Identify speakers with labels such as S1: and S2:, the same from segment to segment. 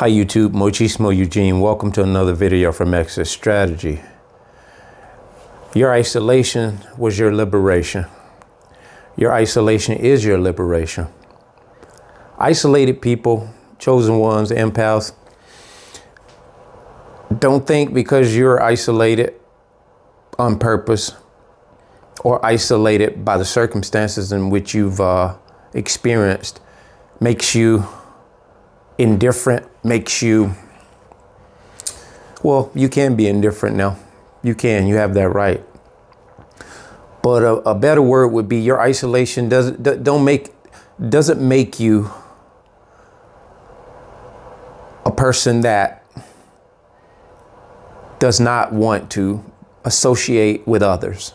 S1: Hi YouTube, Mochismo Eugene. Welcome to another video from Exit Strategy. Your isolation was your liberation. Your isolation is your liberation. Isolated people, chosen ones, empaths, don't think because you're isolated on purpose or isolated by the circumstances in which you've experienced makes you indifferent, makes you, well, you can be indifferent now. You have that right. But a better word would be your isolation doesn't make you a person that does not want to associate with others.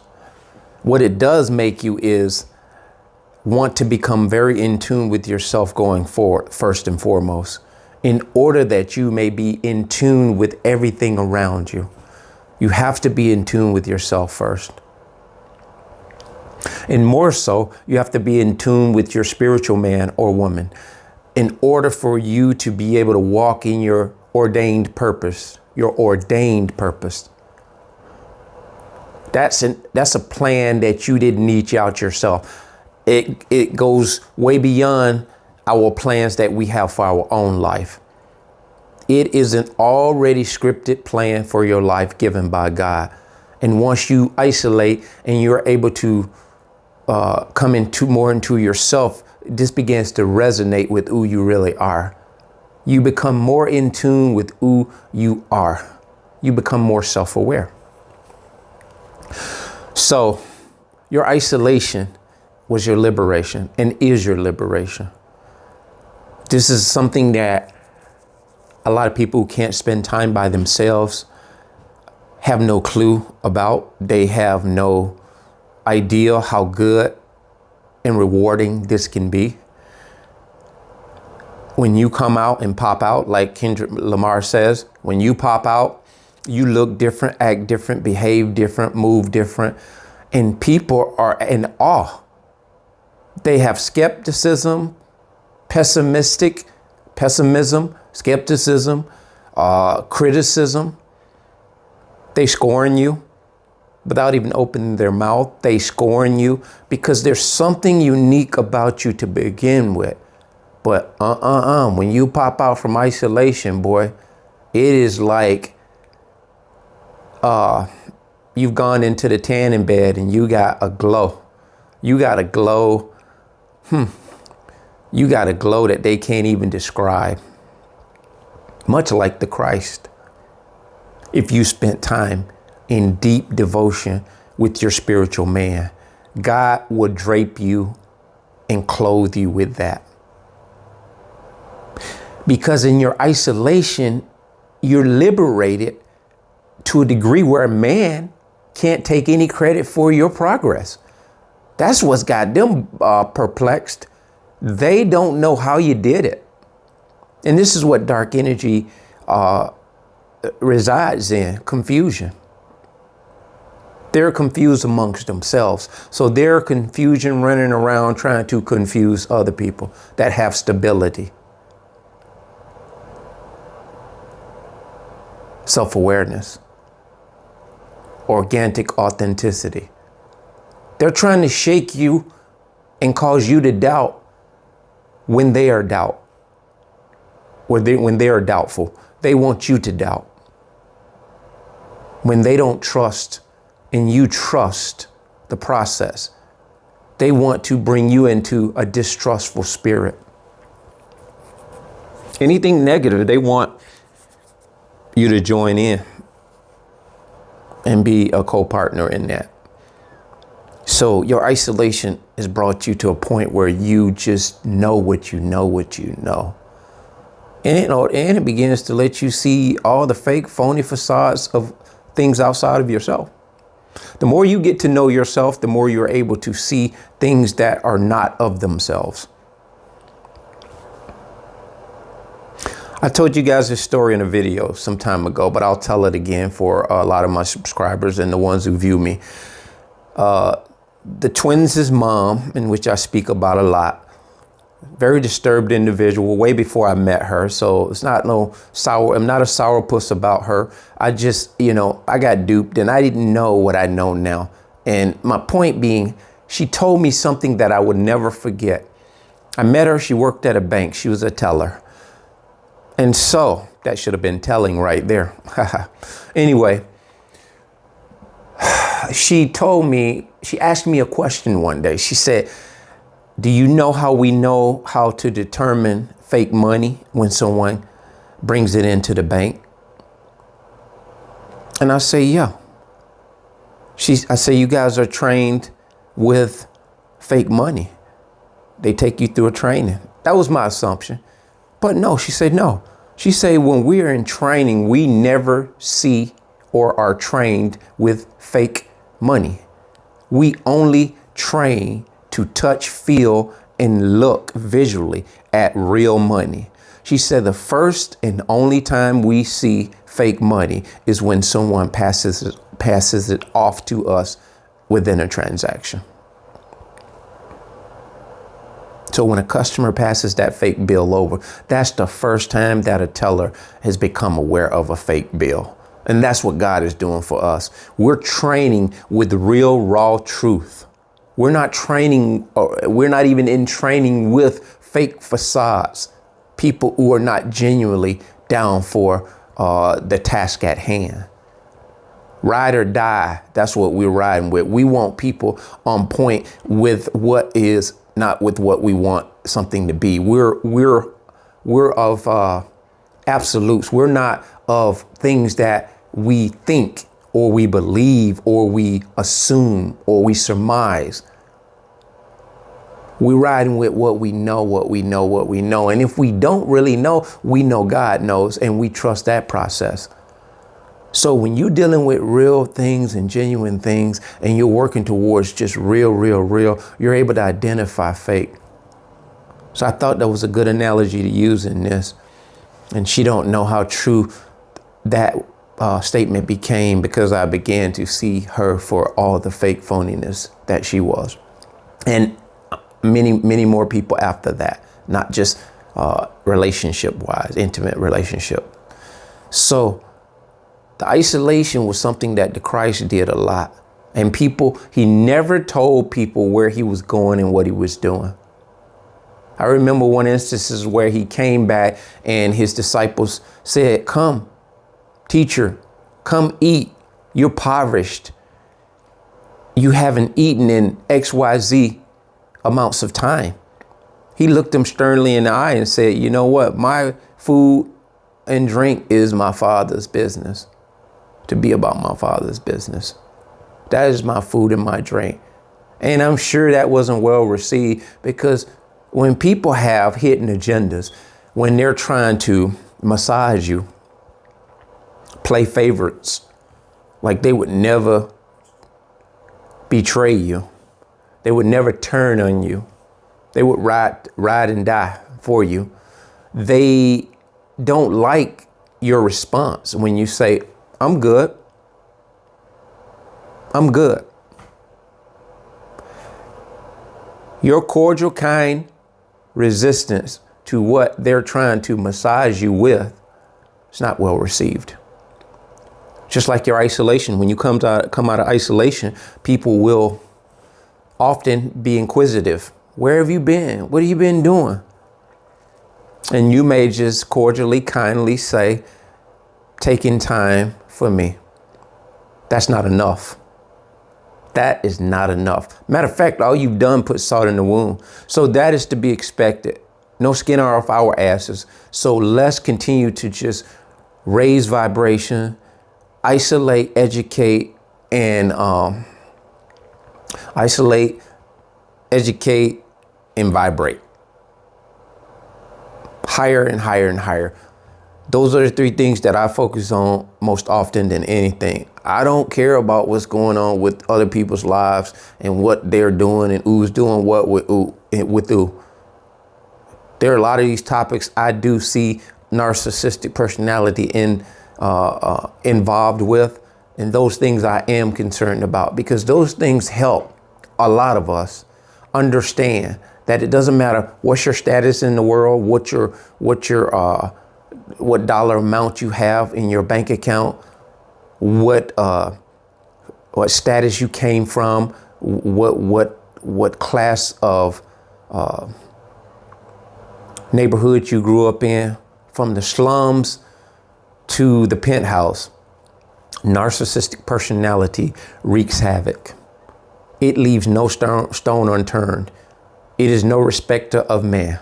S1: What it does make you is want to become very in tune with yourself going forward, first and foremost, in order that you may be in tune with everything around you. You have to be in tune with yourself first. And more so, you have to be in tune with your spiritual man or woman in order for you to be able to walk in your ordained purpose, That's a plan that you didn't eke out yourself. It goes way beyond our plans that we have for our own life. It is an already scripted plan for your life given by God. And once you isolate and you're able to come more into yourself, this begins to resonate with who you really are. You become more in tune with who you are. You become more self-aware. So your isolation was your liberation and is your liberation. This is something that a lot of people who can't spend time by themselves have no clue about. They have no idea how good and rewarding this can be. When you come out and pop out, like Kendrick Lamar says, when you pop out, you look different, act different, behave different, move different, and people are in awe. They have skepticism, pessimism, skepticism, criticism. They scorn you without even opening their mouth. They scorn you because there's something unique about you to begin with. But when you pop out from isolation, boy, it is like you've gone into the tanning bed and you got a glow. You got a glow. You got a glow that they can't even describe. Much like the Christ. If you spent time in deep devotion with your spiritual man, God will drape you and clothe you with that. Because in your isolation, you're liberated to a degree where a man can't take any credit for your progress. That's what's got them perplexed. They don't know how you did it. And this is what dark energy resides in, confusion. They're confused amongst themselves. So their confusion running around trying to confuse other people that have stability. Self-awareness. Organic authenticity. They're trying to shake you and cause you to doubt when they are when they are doubtful. They want you to doubt. When they don't trust and you trust the process, they want to bring you into a distrustful spirit. Anything negative, they want you to join in and be a co-partner in that. So your isolation has brought you to a point where you just know what you know. And it begins to let you see all the fake, phony facades of things outside of yourself. The more you get to know yourself, the more you're able to see things that are not of themselves. I told you guys this story in a video some time ago, but I'll tell it again for a lot of my subscribers and the ones who view me. The twins' mom, in which I speak about a lot, very disturbed individual way before I met her. So it's not no sour. I'm not a sourpuss about her. I just, I got duped and I didn't know what I know now. And my point being, she told me something that I would never forget. I met her. She worked at a bank. She was a teller. And so that should have been telling right there. Anyway, she asked me a question one day. She said, do you know how we know how to determine fake money when someone brings it into the bank? And I say, yeah. I say, you guys are trained with fake money. They take you through a training. That was my assumption. But no, she said, no. She said, when we are in training, we never see or are trained with fake money. We only train to touch, feel, and look visually at real money. She said the first and only time we see fake money is when someone passes it off to us within a transaction. So when a customer passes that fake bill over, that's the first time that a teller has become aware of a fake bill. And that's what God is doing for us. We're training with real, raw truth. We're not even in training with fake facades, people who are not genuinely down for the task at hand. Ride or die, that's what we're riding with. We want people on point with what is, not with what we want something to be. We're of absolutes. We're not of things that we think or we believe or we assume or we surmise. We're riding with what we know. And if we don't really know, we know God knows, and we trust that process. So when you're dealing with real things and genuine things and you're working towards just real, you're able to identify fake. So I thought that was a good analogy to use in this. And she don't know how true that statement became, because I began to see her for all the fake phoniness that she was. And many more people after that, not just relationship wise, intimate relationship. So the isolation was something that the Christ did a lot. And he never told people where he was going and what he was doing. I remember one instance where he came back and his disciples said, come, teacher, come eat. You're impoverished. You haven't eaten in XYZ amounts of time. He looked them sternly in the eye and said, you know what? My food and drink is my Father's business. To be about my Father's business. That is my food and my drink. And I'm sure that wasn't well received, because when people have hidden agendas, when they're trying to massage you, play favorites, like they would never betray you. They would never turn on you. They would ride and die for you. They don't like your response when you say, I'm good. I'm good. Your cordial, kind resistance to what they're trying to massage you with is not well received. Just like your isolation, when you come out of isolation, people will often be inquisitive. Where have you been? What have you been doing? And you may just cordially, kindly say, taking time for me. That's not enough. That is not enough. Matter of fact, all you've done put salt in the wound. So that is to be expected. No skin off our asses. So let's continue to just raise vibration, isolate, educate, and vibrate. Higher and higher and higher. Those are the three things that I focus on most often than anything. I don't care about what's going on with other people's lives and what they're doing and who's doing what with who. There are a lot of these topics I do see narcissistic personality involved with. And those things I am concerned about, because those things help a lot of us understand That it doesn't matter what's your status in the world, what dollar amount you have in your bank account, what status you came from, what class of neighborhood you grew up in, from the slums to the penthouse. Narcissistic personality wreaks havoc. It leaves no stone unturned. It is no respecter of man.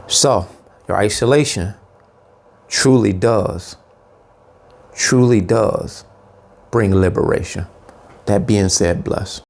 S1: So your isolation truly does bring liberation. That being said, bless.